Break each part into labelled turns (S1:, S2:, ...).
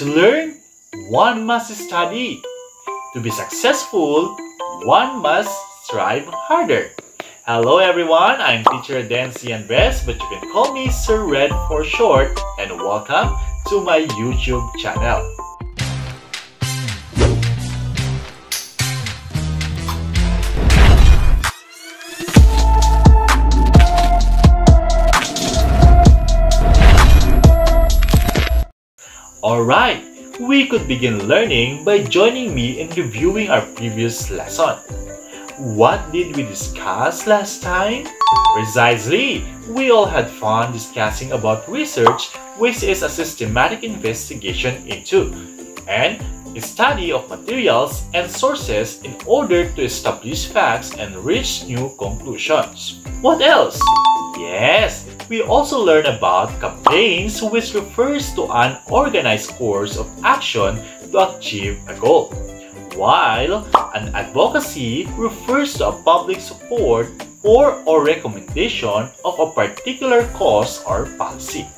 S1: To learn, one must study. To be successful, one must strive harder. Hello everyone, I'm teacher Dancy Andres, but you can call me Sir Red for short, and welcome to my YouTube channel. Alright, we could begin learning by joining me in reviewing our previous lesson. What did we discuss last time? Precisely, we all had fun discussing about research, which is a systematic investigation into and study of materials and sources in order to establish facts and reach new conclusions. What else? Yes, we also learn about campaigns, which refers to an organized course of action to achieve a goal, while an advocacy refers to a public support or recommendation of a particular cause or policy.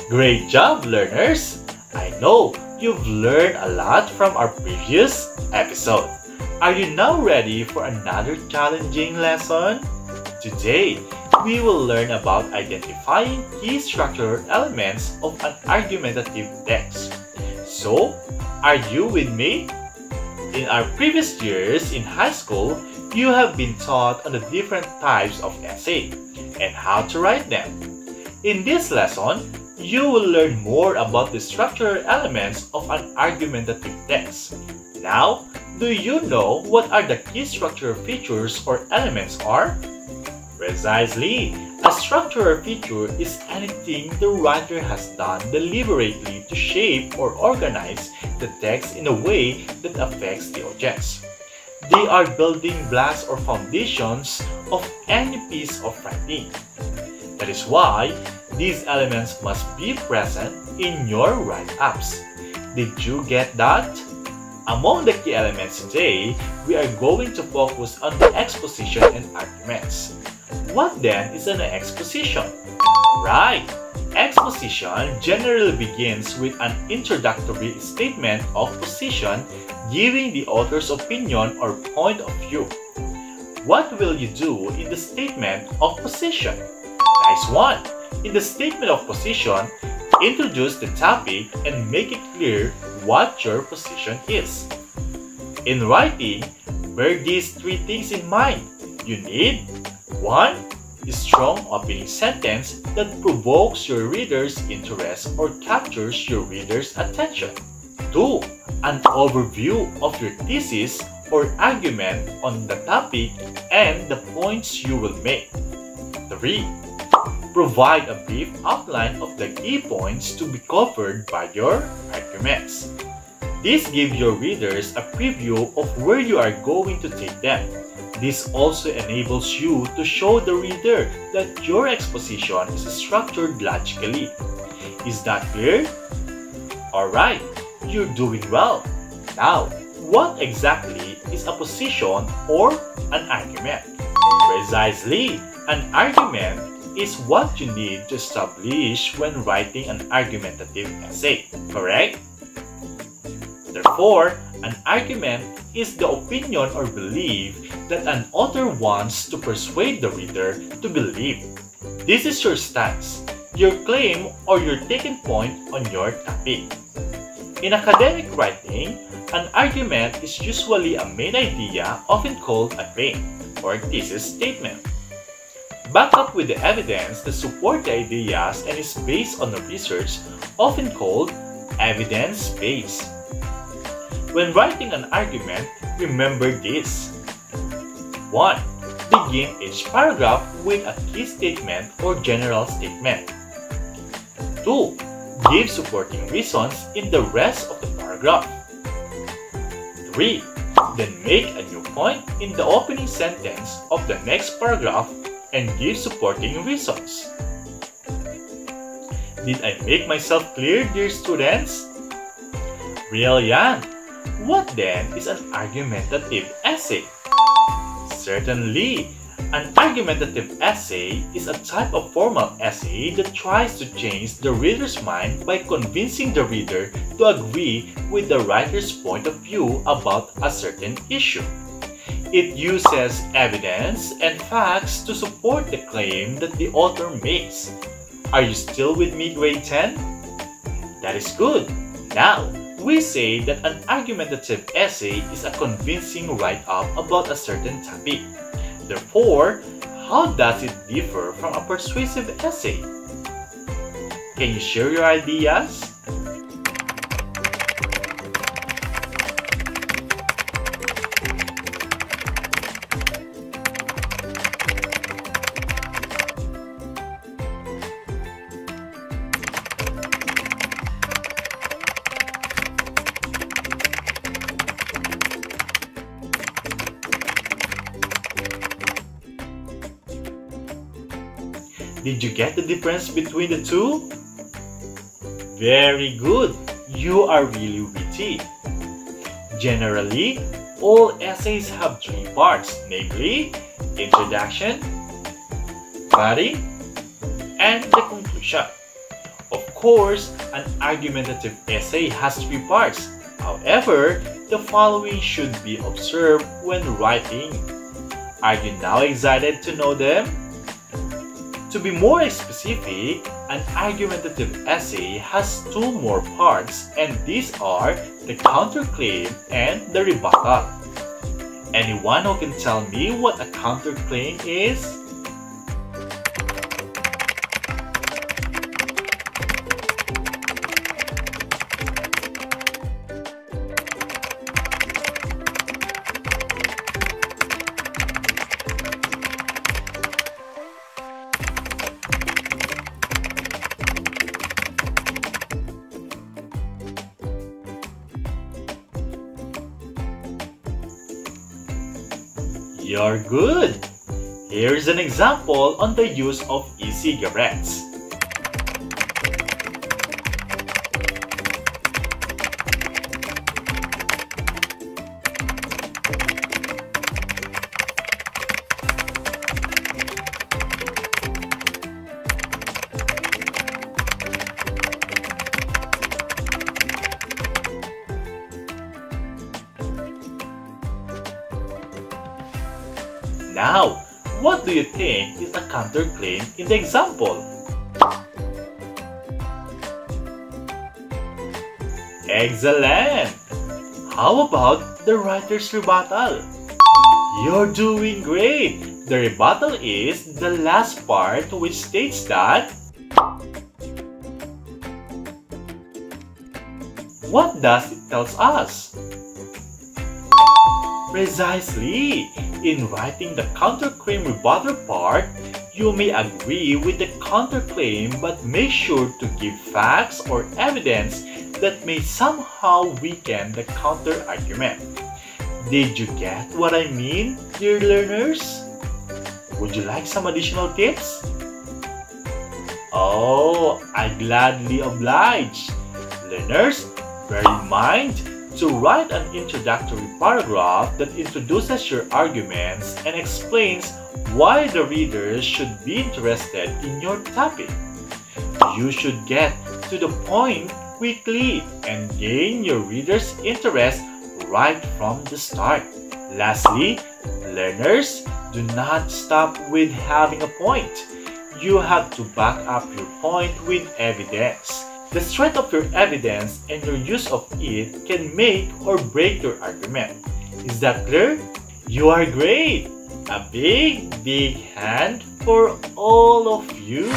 S1: Great job, learners! I know you've learned a lot from our previous episode. Are you now ready for another challenging lesson? Today, we will learn about identifying key structural elements of an argumentative text. So, are you with me? In our previous years in high school, you have been taught on the different types of essay and how to write them. In this lesson, you will learn more about the structural elements of an argumentative text. Now, do you know what are the key structural features or elements are? Precisely, a structural feature is anything the writer has done deliberately to shape or organize the text in a way that affects the audience. They are building blocks or foundations of any piece of writing. That is why these elements must be present in your write-ups. Did you get that? Among the key elements today, we are going to focus on the exposition and arguments. What then is an exposition? Right! Exposition generally begins with an introductory statement of position, giving the author's opinion or point of view. What will you do in the statement of position? Nice one! In the statement of position, introduce the topic and make it clear what your position is. In writing, bear these three things in mind. You need 1. A strong opening sentence that provokes your reader's interest or captures your reader's attention. 2. An overview of your thesis or argument on the topic and the points you will make. 3. Provide a brief outline of the key points to be covered by your arguments. This gives your readers a preview of where you are going to take them. This also enables you to show the reader that your exposition is structured logically. Is that clear? Alright, you're doing well. Now, what exactly is a position or an argument? Precisely, an argument is what you need to establish when writing an argumentative essay, correct? Therefore, an argument is the opinion or belief that an author wants to persuade the reader to believe. This is your stance, your claim, or your taking point on your topic. In academic writing, an argument is usually a main idea, often called a claim or thesis statement, backed up with the evidence that support the ideas and is based on the research, often called evidence-based. When writing an argument, remember this. 1. Begin each paragraph with a key statement or general statement. 2. Give supporting reasons in the rest of the paragraph. 3. Then make a new point in the opening sentence of the next paragraph and give supporting reasons. Did I make myself clear, dear students? Brilliant! What then is an argumentative essay? Certainly, An argumentative essay is a type of formal essay that tries to change the reader's mind by convincing the reader to agree with the writer's point of view about a certain issue. It uses evidence and facts to support the claim that the author makes. Are you still with me, grade 10? That is good. Now, we say that an argumentative essay is a convincing write-up about a certain topic. Therefore, how does it differ from a persuasive essay? Can you share your ideas? Did you get the difference between the two? Very good! You are really witty. Generally, all essays have three parts, namely introduction, body, and the conclusion. Of course, an argumentative essay has three parts. However, the following should be observed when writing. Are you now excited to know them? To be more specific, an argumentative essay has two more parts, and these are the counterclaim and the rebuttal. Anyone who can tell me what a counterclaim is? You're good! Here's an example on the use of e-cigarettes. Now, what do you think is a counterclaim in the example? Excellent! How about the writer's rebuttal? You're doing great! The rebuttal is the last part which states that what does it tell us? Precisely! In writing the counterclaim rebuttal part, you may agree with the counterclaim but make sure to give facts or evidence that may somehow weaken the counter-argument. Did you get what I mean, dear learners? Would you like some additional tips? Oh, I gladly oblige. Learners, bear in mind to write an introductory paragraph that introduces your arguments and explains why the readers should be interested in your topic. You should get to the point quickly and gain your readers' interest right from the start. Lastly, learners, do not stop with having a point. You have to back up your point with evidence. The strength of your evidence and your use of it can make or break your argument. Is that clear? You are great! A big hand for all of you!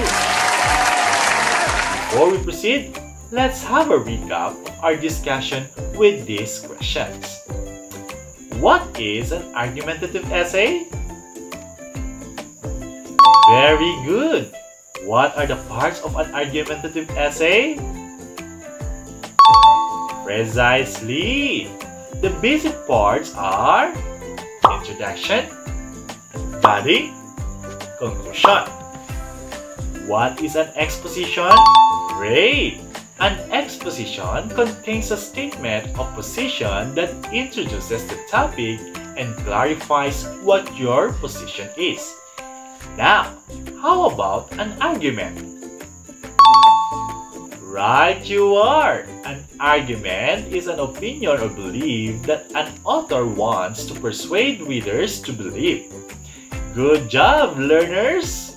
S1: Before we proceed, let's have a recap of our discussion with these questions. What is an argumentative essay? Very good! What are the parts of an argumentative essay? Precisely! The basic parts are introduction, body, conclusion. What is an exposition? Great! An exposition contains a statement of position that introduces the topic and clarifies what your position is. Now, how about an argument? Right you are! An argument is an opinion or belief that an author wants to persuade readers to believe. Good job, learners!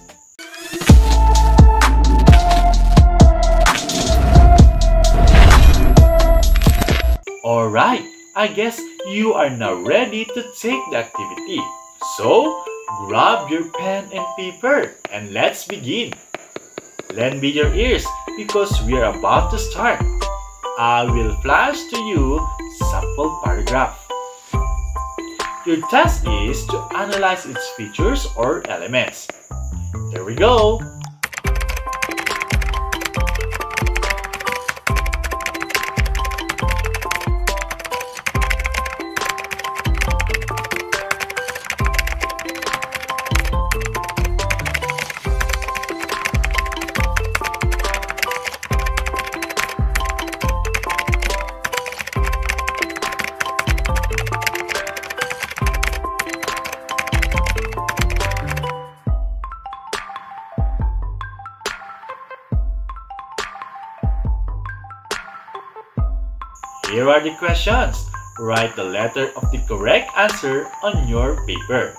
S1: Alright, I guess you are now ready to take the activity. So, grab your pen and paper and let's begin. Lend me your ears because we are about to start. I will flash to you sample paragraph. Your task is to analyze its features or elements. Here we go. Here are the questions. Write the letter of the correct answer on your paper.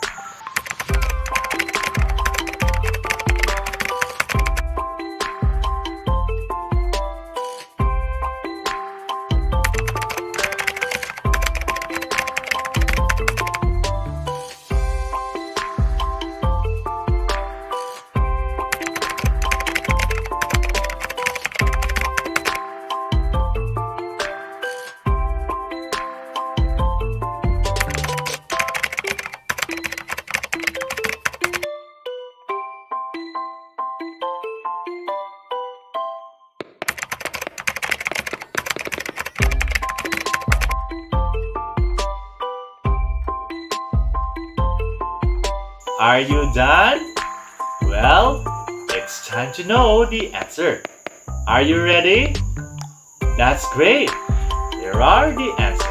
S1: Are you done? Well, it's time to know the answer. Are you ready? That's great. Here are the answers.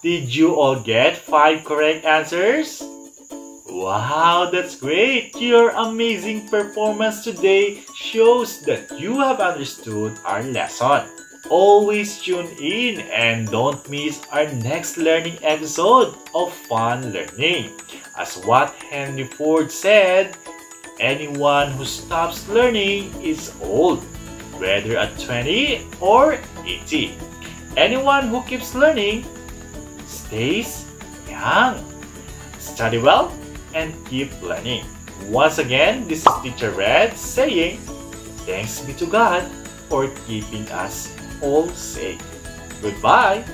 S1: Did you all get 5 correct answers? Wow, that's great! Your amazing performance today shows that you have understood our lesson. Always tune in and don't miss our next learning episode of Fun Learning. As what Henry Ford said, anyone who stops learning is old, whether at 20 or 80. Anyone who keeps learning stays young. Study well and keep learning. Once again, this is Teacher Red saying, thanks be to God for keeping us all safe. Goodbye.